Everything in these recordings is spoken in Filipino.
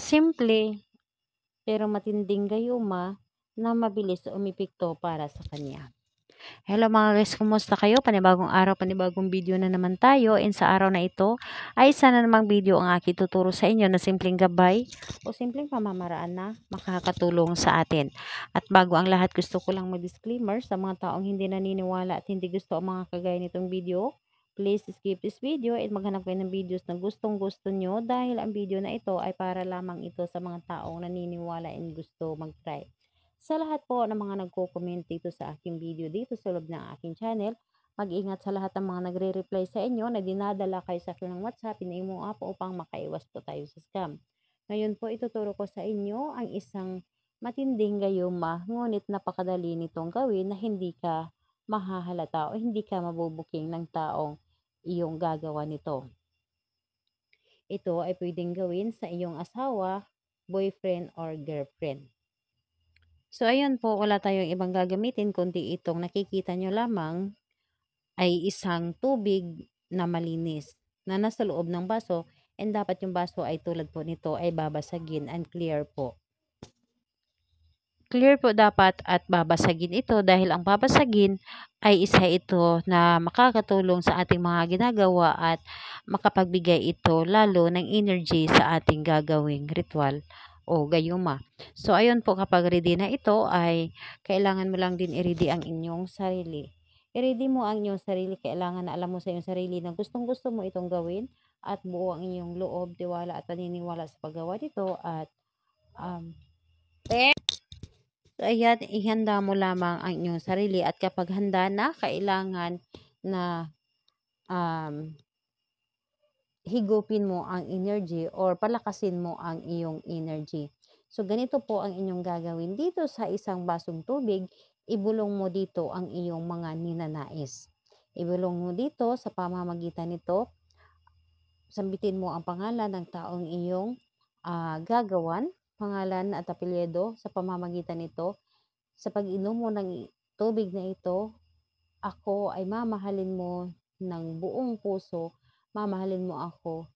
simple pero matinding gayuma na mabilis umepekto para sa kanya. Hello mga guys, kumusta kayo? Panibagong araw, panibagong video na naman tayo. And sa araw na ito ay isa na namang video ang aking tuturo sa inyo na simpleng gabay o simpleng pamamaraan na makakatulong sa atin. At bago ang lahat, gusto ko lang mag-disclaimer sa mga taong hindi naniniwala at hindi gusto ang mga kagaya nitong video. Please skip this video at maghanap kayo ng videos na gustong gusto nyo dahil ang video na ito ay para lamang ito sa mga taong naniniwala and gusto mag-try. Sa lahat po ng mga nagko-comment dito sa aking video dito sa loob ng aking channel, mag-ingat sa lahat ng mga nagre-reply sa inyo na dinadala kayo sa akin ng WhatsApp, imo app upang makaiwas po tayo sa scam. Ngayon po ituturo ko sa inyo ang isang matinding gayuma, ngunit napakadali nitong gawin na hindi ka mahahalata o hindi ka mabubuking ng taong iyong gagawa nito. Ito ay pwedeng gawin sa iyong asawa, boyfriend, or girlfriend. So, ayun po, wala tayong ibang gagamitin kundi itong nakikita nyo lamang ay isang tubig na malinis na nasa loob ng baso, and dapat yung baso ay tulad po nito ay babasagin and clear po. Clear po dapat at babasagin ito dahil ang babasagin ay isa ito na makakatulong sa ating mga ginagawa at makapagbigay ito lalo ng energy sa ating gagawing ritual o gayuma. So, ayun po, kapag ready na ito ay kailangan mo lang din i-ready ang inyong sarili. I-ready mo ang inyong sarili, kailangan na alam mo sa iyong sarili na gustong gusto mo itong gawin at buo ang inyong loob, tiwala at paniniwala sa paggawa nito at so, ayan, ihanda mo lamang ang inyong sarili at kapag handa na, kailangan na higupin mo ang energy or palakasin mo ang iyong energy. So, ganito po ang inyong gagawin. Dito sa isang basong tubig, ibulong mo dito ang iyong mga ninanais. Ibulong mo dito sa pamamagitan nito, sambitin mo ang pangalan ng taong iyong gagawan, pangalan at apelyido sa pamamagitan nito. Sa pag-inom mo ng tubig na ito, ako ay mamahalin mo ng buong puso, mamahalin mo ako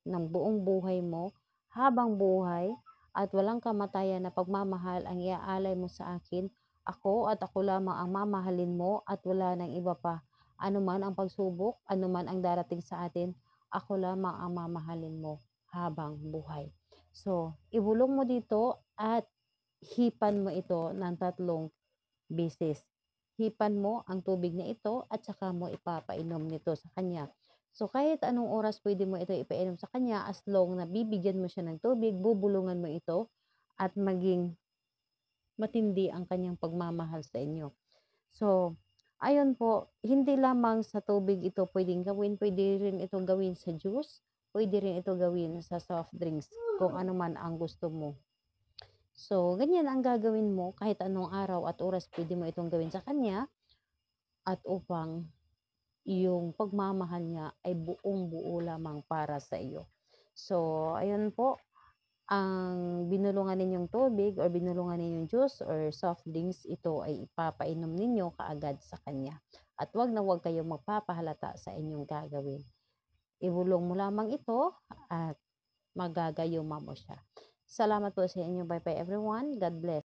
ng buong buhay mo, habang buhay, at walang kamatayan na pagmamahal ang iaalay mo sa akin. Ako at ako lamang ang mamahalin mo at wala nang iba pa. Anuman ang pagsubok, anuman ang darating sa atin, ako lamang ang mamahalin mo habang buhay. So, ibulong mo dito at hipan mo ito ng 3 beses. Hipan mo ang tubig na ito at saka mo ipapainom nito sa kanya. So, kahit anong oras pwede mo ito ipainom sa kanya as long na bibigyan mo siya ng tubig, bubulungan mo ito at maging matindi ang kanyang pagmamahal sa inyo. So, ayun po, hindi lamang sa tubig ito pwedeng gawin, pwede rin ito gawin sa juice, pwede rin ito gawin sa soft drinks, kung ano man ang gusto mo. So, ganyan ang gagawin mo kahit anong araw at oras pwede mo itong gawin sa kanya at upang yung pagmamahal niya ay buong-buo lamang para sa iyo. So, ayun po, ang binulungan ninyong tubig or binulungan ninyong juice or soft drinks, ito ay ipapainom ninyo kaagad sa kanya. At wag na wag kayong magpapahalata sa inyong gagawin. Ibulong mo lamang ito at magagayuma mo siya. Salamat po sa inyo. Bye bye everyone. God bless.